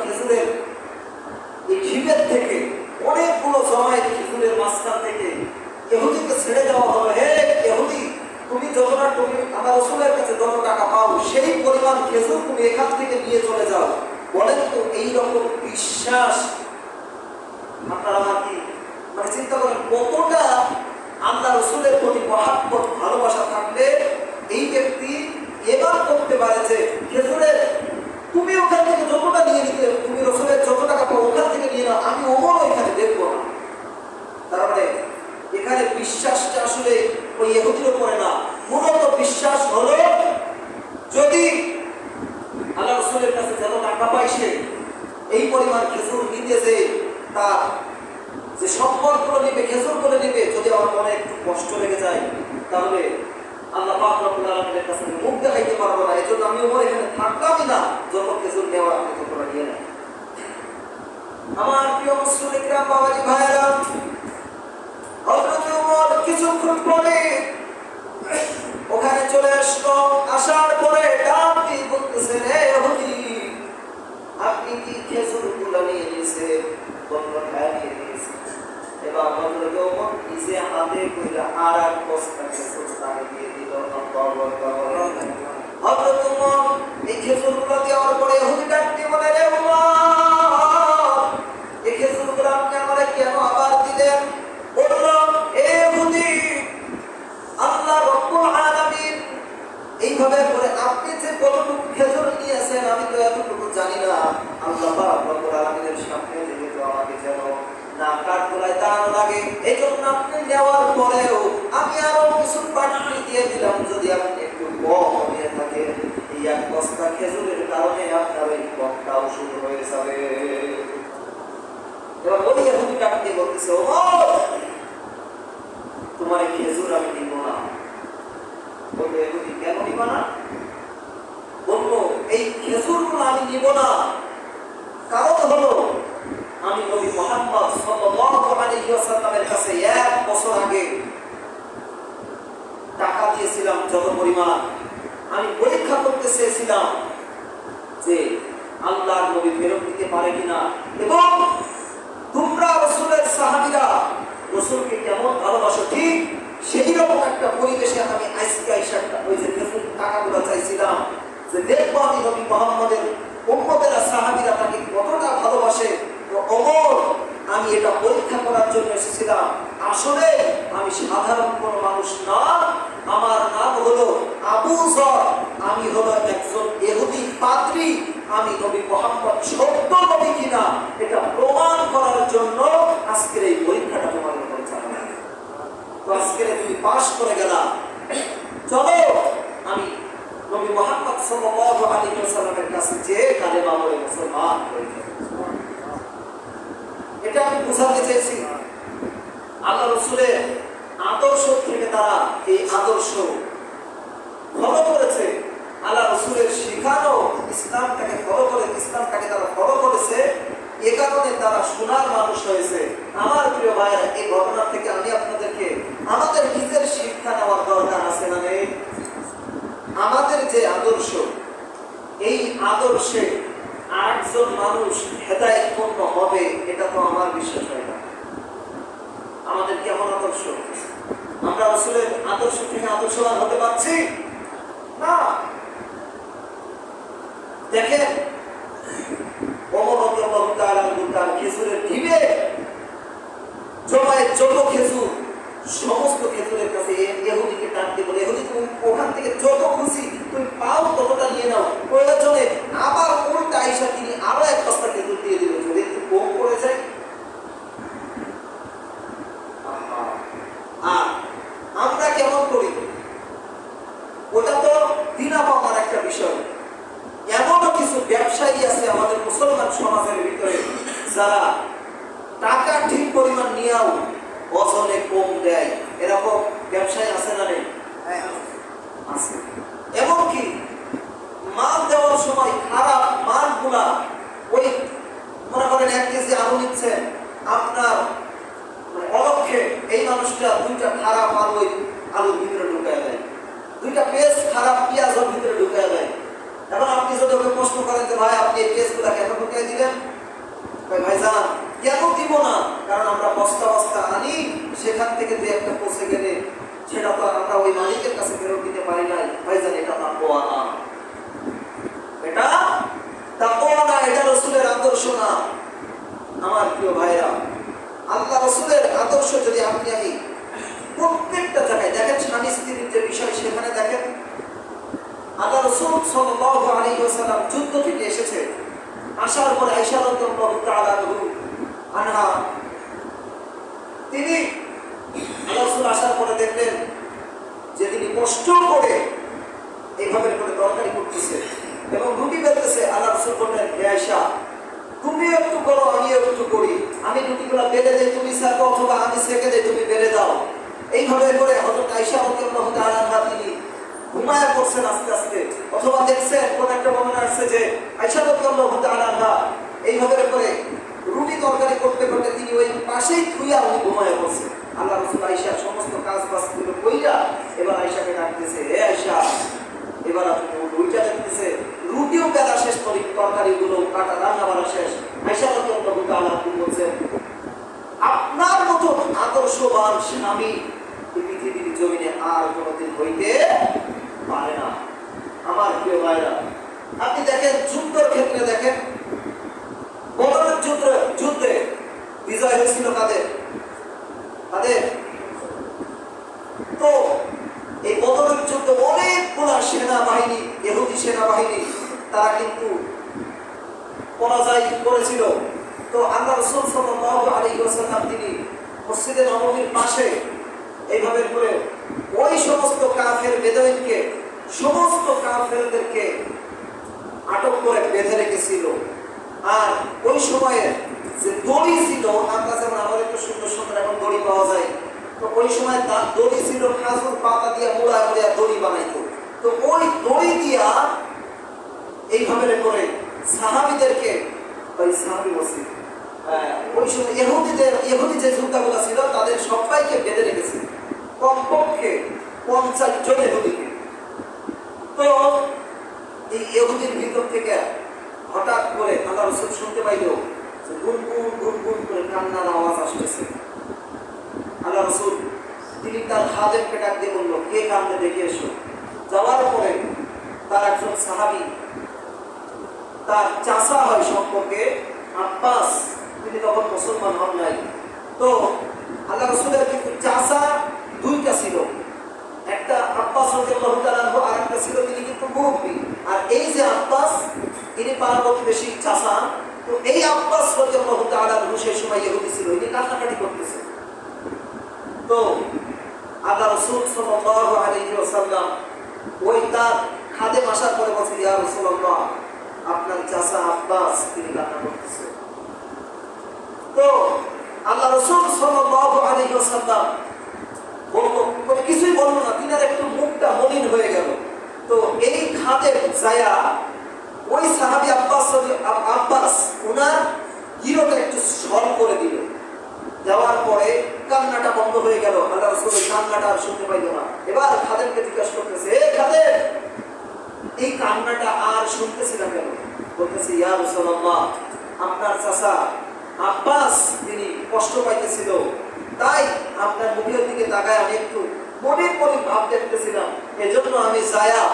খেজুরের এই ঢিপের থেকে অনেকগুলো জমায়েত খেজুরের মাঝখান থেকে ইহুদিকে ছেড়ে দেওয়া হবে, হে ইহুদি, তুমি যতটা তুমি আমার রাসূলের কাছে যত টাকা পাও সেই পরিমাণ খেজুর তুমি এখান থেকে নিয়ে চলে যাও। বলেন তো এইরকম বিশ্বাস আপনারা কি মানে চিন্তা করেন কতটা আল্লাহ রাসূলের প্রতি মহাব্বত ভালোবাসা থাকলে এই ব্যক্তি এবার করতে পারে যে খেজুরের তুমি ওখান থেকে যতটা নিয়ে নিতে, তুমি রাসূলের যত টাকা পাও ওখান থেকে নিয়ে নাও, আমি ওমরও এখানে দেখবো না। তার মানে এখানে বিশ্বাসটা আসলে ওই ইহুদির উপরে না, মূলত বিশ্বাস হলো যদি আল্লাহ রাসূলের কাছে যত টাকা পাইছে এই পরিমাণ খেজুর নিতেছে, তার যে সম্পদগুলো নিবে খেজুরগুলো নিবে, যদি আমার মনে একটু কষ্ট লেগে যায় তাহলে আল্লাহ পাক রব্বুল আলামিনের কাছে মুখ দেখাইতে পারবো না। এজন্য আমি ওমর এখানে থাকলামই না, যত খেজুর নেওয়া আপনি তোমরা নিয়ে নেন। আমার প্রিয় মুসলিম গ্রাম বাবাজি ভাইয়েরা, হযরত ওমর কিছুক্ষণ পরে ওখানে চলে আসলো। আসার পরে ডাক দিয়ে বলতেছেন, হে ইহুদি, আপনি কি খেজুরগুলো নিয়ে নিয়েছেন? বললেন, হ্যাঁ নিয়ে নিয়েছি। এবার হযরত ওমর নিজে হাতে কইরা আর এক বস্তা খেজুর তাকে দিয়ে দিল। হযরত ওমর এই খেজুরগুলো দেওয়ার পরে ইহুদি ডাক দিয়ে বলে, রে ওমর, এই খেজুরগুলো আপনি আমারে কেন আবার দিলেন? বলল, এ ইহুদি, আল্লাহ রব্বুল আলামিন এইভাবে করে আপনি যে কতটুকু খেজুর নিয়েছেন আমি তো এতটুকু জানি না। আল্লাহ পাক রব্বুল আলামিনের সামনে থেকে তো আমাকে যেন না কাঠগোলায় দাঁড়ানো লাগে, এই জন্য আপনি নেওয়ার পরেও আমি আরো কিছু বাড়তি দিয়ে দিলাম। যদি আপনি একটু কম নিয়ে থাকেন, এই এক বস্তা খেজুরের কারণে আপনার ওই কমটাও শুরু হয়ে যাবে। এবার ওই ইহুদি ডাক দিয়ে বলতেছে, ওমর, তোমার এই খেজুর আমি নিব না। বললো, ইহুদি, কেন নিব না? বললো, এই খেজুরগুলো আমি নিব না, কারণ হলো আমি নবী মুহাম্মদ সাল্লাল্লাহু আলাইহি ওয়াসাল্লামের কাছে 1 বছর আগে টাকা দিয়েছিলাম যত পরিমাণ, আমি পরীক্ষা করতে চেয়েছিলাম যে আল্লাহর নবী ফেরত দিতে পারে কিনা, এবং তোমরা রাসূলের সাহাবীরা রাসূলকে কেমন ভালোবাসো, ঠিক সেই রকম একটা পরিবেশে আমি আজকে আইসাটা ওই যে খেজুর টাকাগুলো চাইছিলাম যে দেখবো আমি নবী মুহাম্মদের উম্মতেরা সাহাবীরা তাকে কতটা ভালোবাসে। তো ওমর, আমি এটা পরীক্ষা করার জন্য এসেছিলাম। আসলে আমি সাধারণ কোনো মানুষ না, আমার নাম হলো আবু যর, আমি হলো একজন ইহুদি পাদ্রী। আমি নবী মুহাম্মদ সত্য নবী কিনা এটা প্রমাণ করার জন্য আজকের এই পরীক্ষাটা তোমাদের উপর চালালাম। তো আজকে তুমি পাস করে গেলাম, চলো আমি নবী মুহাম্মদ সাল্লাল্লাহু আলাইহি ওয়াসাল্লামের কাছে যে কালেমা পড়ে মুসলমান হয়ে যাই। এটা আমি বুঝাতে চেয়েছি আল্লাহ রাসূলের আদর্শ থেকে তারা এই আদর্শ ফলো করেছে। আল্লাহ রাসূলের শেখানো ইসলামটাকে ফলো করে, ইসলামটাকে তারা ফলো করেছে, এ কারণে তারা সোনার মানুষ হয়েছে। আমার প্রিয় ভাইরা, এই ঘটনা থেকে আমি আপনাদেরকে আমাদের নিজের শিক্ষা নেওয়ার দরকার আছে না নেই? আমাদের যে আদর্শ, এই আদর্শে আরেকজন মানুষ হেদায়েতপূর্ণ হবে এটা তো আমার বিশ্বাস হয় না। আমাদের কেমন আদর্শ? আমরা রাসূলের আদর্শ থেকে আদর্শবান হতে পারছি না। দেখেন, ওমর রাদিয়াল্লাহু তাআলা তার খেজুরের ঢিবে জমায়েত যত খেজুর, সমস্ত খেজুরের কাছে ইহুদিকে টানতে বলে, ইহুদি তুমি ওখান থেকে যত খুশি তুমি পাও ততটা নিয়ে নাও। প্রয়োজনে আবার উল্টা আইসা তিনি আরো 1 বস্তা খেজুর দিয়ে দিল, যদি একটু কম পড়ে যায়। আর আমরা কেমন করি? ওটা তো দিনা পাওয়ার একটা বিষয়। এমনও কিছু ভাইজান কেন দিব না? কারণ আমরা বস্তা বস্তা আনি, সেখান থেকে যে একটা পচে গেলে সেটা তো আমরা ওই মালিকের কাছে ফেরত দিতে পারি নাই। ভাইজান এটা তাকওয়া না, এটা তাকওয়া না, এটা রাসূলের আদর্শ না। আমার প্রিয় ভাইরা, আল্লাহ রাসূলের আদর্শ যদি আপনি আমি প্রত্যেকটা জায়গায় দেখেন, স্বামী স্ত্রীর যে বিষয় সেখানে দেখেন, আল্লাহ রাসূল সাল্লাল্লাহু আলাইহি ওয়াসাল্লাম যুদ্ধ থেকে এসেছে, আসার পরে আয়েশা রাদিয়াল্লাহু তাআলা আনহা তিনি আল্লাহ রাসূল আসার পরে দেখলেন যে তিনি কষ্ট করে এইভাবে করে তরকারি করতেছে এবং রুটি বেলতেছে। আল্লাহ রাসূল বললেন, হে আয়েশা, তুমি একটু করো, আমি একটু করি, আমি রুটিগুলো বেলে দেই, তুমি সেঁকো, অথবা আমি সেঁকে দেই, তুমি বেলে দাও। এইভাবে করে হযরত আয়েশা রাদিয়াল্লাহু তাআলা আনহা তিনি ঘুমায়া পড়ছেন আস্তে আস্তে, অথবা দেখছেন কোন একটা বর্ণনা আসছে যে আয়েশা রাদিয়াল্লাহু তাআলা আনহা এইভাবে করে রুটি তরকারি করতে করতে তিনি ওই পাশেই থুইয়া উনি ঘুমায়া পড়ছেন। আল্লাহ রাসূল আয়েশার সমস্ত কাজ বাজগুলো কইরা এবার আয়েশাকে ডাকতেছে, হে আয়েশা, এবার আপনি রুটিটা দেখতেছে, রুটিও বেলা শেষ করি, তরকারিগুলো কাটা রান্না বাড়া শেষ। আয়েশা রাদিয়াল্লাহু তাআলা বলছেন, আপনার মতো আদর্শবান স্বামী এই পৃথিবীর জমিনে আর কোনোদিন হইতে পারে না। আমার প্রিয় ভাইরা, আপনি দেখেন যুদ্ধের ক্ষেত্রে দেখেন, বদরের যুদ্ধে বিজয় হয়েছিল কাদের? তো এই বদরের যুদ্ধে অনেকগুলা সেনাবাহিনী, ইহুদি সেনাবাহিনী, তারা কিন্তু পরাজয় করেছিল। তো আল্লাহ রাসূল সাল্লাল্লাহু আলাইহি ওয়াসাল্লাম তিনি মসজিদে নববীর পাশে এইভাবে করে ওই সমস্ত কাফের বেদুইনকে, সমস্ত কাফেরদেরকে আটক করে বেঁধে রেখেছিল। আর ওই সময়ে যে দড়ি ছিল, আমরা যেমন আমার একটু সুন্দর সুন্দর এখন দড়ি পাওয়া যায়, তো ওই সময় তার দড়ি ছিল খাজুর পাতা দিয়ে মোড়া মোড়া দড়ি বানাইতো। তো ওই দড়ি দিয়া এইভাবে করে সাহাবীদেরকে, ওই সাহাবী বসে ওই সময় ইহুদি যে যোদ্ধাগুলো ছিল তাদের সবাইকে বেঁধে রেখেছে, কমপক্ষে 50 জন ইহুদিকে। তো এই ইহুদির ভিতর থেকে হঠাৎ করে আল্লাহ রাসূল শুনতে পাইল যে গুনগুন গুনগুন করে কান্নার আওয়াজ আসতেছে। আল্লাহ রাসূল তিনি তার খাদেমকে ডাক দিয়ে বলল, কে কান্দে দেখে এসো। যাওয়ার পরে তার একজন সাহাবী, তার চাচা হয় সম্পর্কে আব্বাস, তিনি তখন মুসলমান হন নাই। তো আল্লাহ রাসূলের কিন্তু চাচা দুইটা ছিল, একটা আব্বাস রাদিয়াল্লাহু তাআলা আনহু, আর একটা ছিল তিনি কিন্তু মুরব্বী। আর এই যে আব্বাস, তিনি পাড়া প্রতিবেশী চাচা। তো এই আব্বাস রাদিয়াল্লাহু তাআলা আনহু সেই সময় ইহুদি ছিল, তিনি কান্নাকাটি করতেছে। তো আল্লাহ রাসূল সাল্লাল্লাহু আলাইহি ওয়াসাল্লাম ওই তার খাদেম আসার পরে বলছে, ইয়া রাসূলুল্লাহ, আপনার চাচা আব্বাস তিনি কান্না করতেছে। তো আল্লাহ রাসূল সাল্লাল্লাহু আলাইহি ওয়াসাল্লাম বলবো কিছুই বলবো না, তিনার একটু মুখটা মলিন হয়ে গেল। তো এই খাদেম যায়া ওই সাহাবী আব্বাস ওনার হিরোটা একটু সল করে দিল। যাওয়ার পরে কান্নাটা বন্ধ হয়ে গেল, আল্লাহ রাসূলের কান্নাটা আর শুনতে পাইল না। এবার খাদেমকে জিজ্ঞাসা করতেছে, এ খাদেম, এই কান্নাটা আর শুনতেছি না কেন? বলতেছে, ইয়া রাসূলুল্লাহ, আপনার চাচা আব্বাস তিনি কষ্ট পাইতেছিল, তাই আপনার মুখের দিকে তাকায় আমি একটু মনে মনে ভাব দেখতেছিলাম, এজন্য আমি যায়া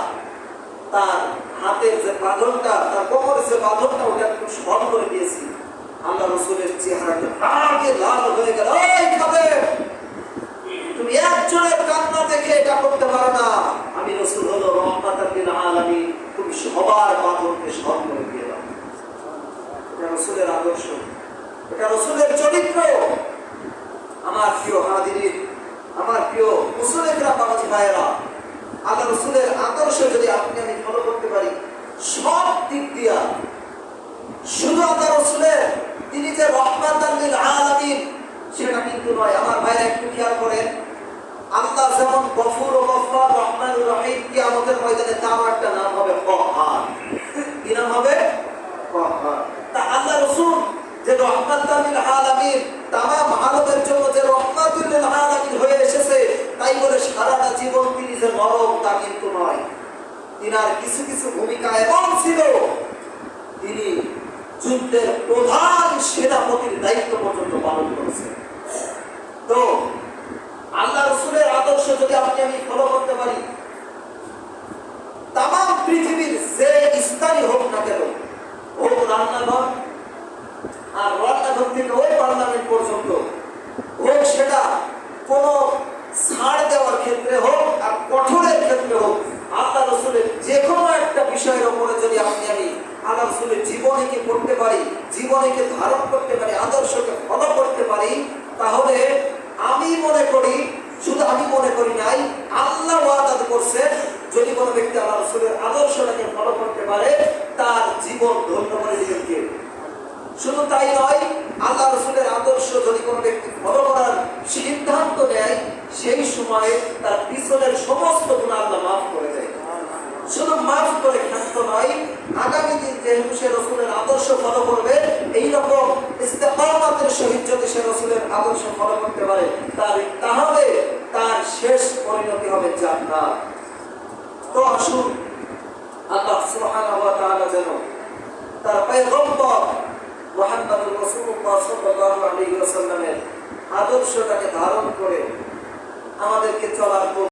তার হাতের যে বাঁধনটা, তার কোমরের যে বাঁধনটা, ওটা একটু সল করে দিয়েছি। আল্লাহ রাসূলের চেহারাটা আগে লাল হয়ে গেল। এই খাদেম, তুমি একজনের কান্না দেখে এটা করতে পারো না, আমি রাসূল হলো রাহমাতাল লিল আলামিন, তুমি সবার বাঁধনকে সল করে দিয়ে দাও। এটা রাসূলের আদর্শ, এটা রাসূলের চরিত্র। আমার প্রিয় হাজিরিন, আমার প্রিয় মুসলিমরা, বাবাজি ভাইয়েরা, আল্লাহ রাসূলের আদর্শ যদি আপনি আমি ফলো করতে পারি সব দিক দিয়া, শুধু আল্লাহ রাসূলের তিনি যে রাহমাতাল লিল আলামিন সেটা কিন্তু নয়। আমার ভাইরা একটু খেয়াল করেন, আল্লাহ যেমন গফুর ও গফফার, রহমানুর রহিম, কিয়ামতের ময়দানে তার একটা নাম হবে কহ্হার। কি নাম হবে? কহ্হার। তা আল্লাহ রাসূল যে রাহমাতাল লিল আলামিন, তামাম আলমের জন্য যে রাহমাতুল লিল আলামিন হয়ে এসেছে, তাই বলে সারাটা জীবন তিনি যে নরম তা কিন্তু নয়। তিনার কিছু কিছু ভূমিকা এমন ছিল, তিনি যুদ্ধের প্রধান সেনাপতির দায়িত্ব পর্যন্ত পালন করেছে। তো আল্লাহ রাসূলের আদর্শ যদি আপনি আমি ফলো করতে পারি, তাম পৃথিবীর যে স্থানই হোক না কেন, হোক রান্নাঘর, আর রান্নাঘর থেকে ওই পার্লামেন্ট পর্যন্ত হোক, সেটা কোনো ছাড় দেওয়ার ক্ষেত্রে হোক আর কঠোরের ক্ষেত্রে হোক, আল্লাহ রাসূলের যে কোনো একটা বিষয়ের উপরে যদি আপনি আমি আল্লাহ রাসূলের জীবনীকে পড়তে পারি, জীবনীকে ধারণ করতে পারি, আদর্শকে ফলো করতে পারি, তাহলে আমি মনে করি, শুধু আমি মনে করি নাই, আল্লাহ ওয়াদা করছে, যদি কোনো ব্যক্তি আল্লাহ রাসূলের আদর্শটাকে ফলো করতে পারে তার জীবন ধন্য করে দিবেন কে? শুধু তাই নয়, আল্লাহ রাসূলের আদর্শ যদি কোনো ব্যক্তি ফলো করার সিদ্ধান্ত নেয়, সেই সময়ে তার পিছনের সমস্ত গুনাহ আল্লাহ মাফ করে দেয়। শুধু মাফ করে ক্ষান্ত নয়, আগামী দিন যেহেতু সে রাসূলের আদর্শ ফলো করবে, এইরকম ইস্তেকামাতের সহিত যদি সে রাসূলের আদর্শ ফলো করতে পারে, তাহলে তার শেষ পরিণতি হবে জান্নাত। তো আসুন আল্লাহ সুবহানাহু ওয়া তাআলা যেন তার পয়গম্বর মুহাম্মদুর রাসূলুল্লাহ সাল্লাল্লাহু আলাইহি ওয়াসাল্লামের আদর্শটাকে ধারণ করে আমাদেরকে চলার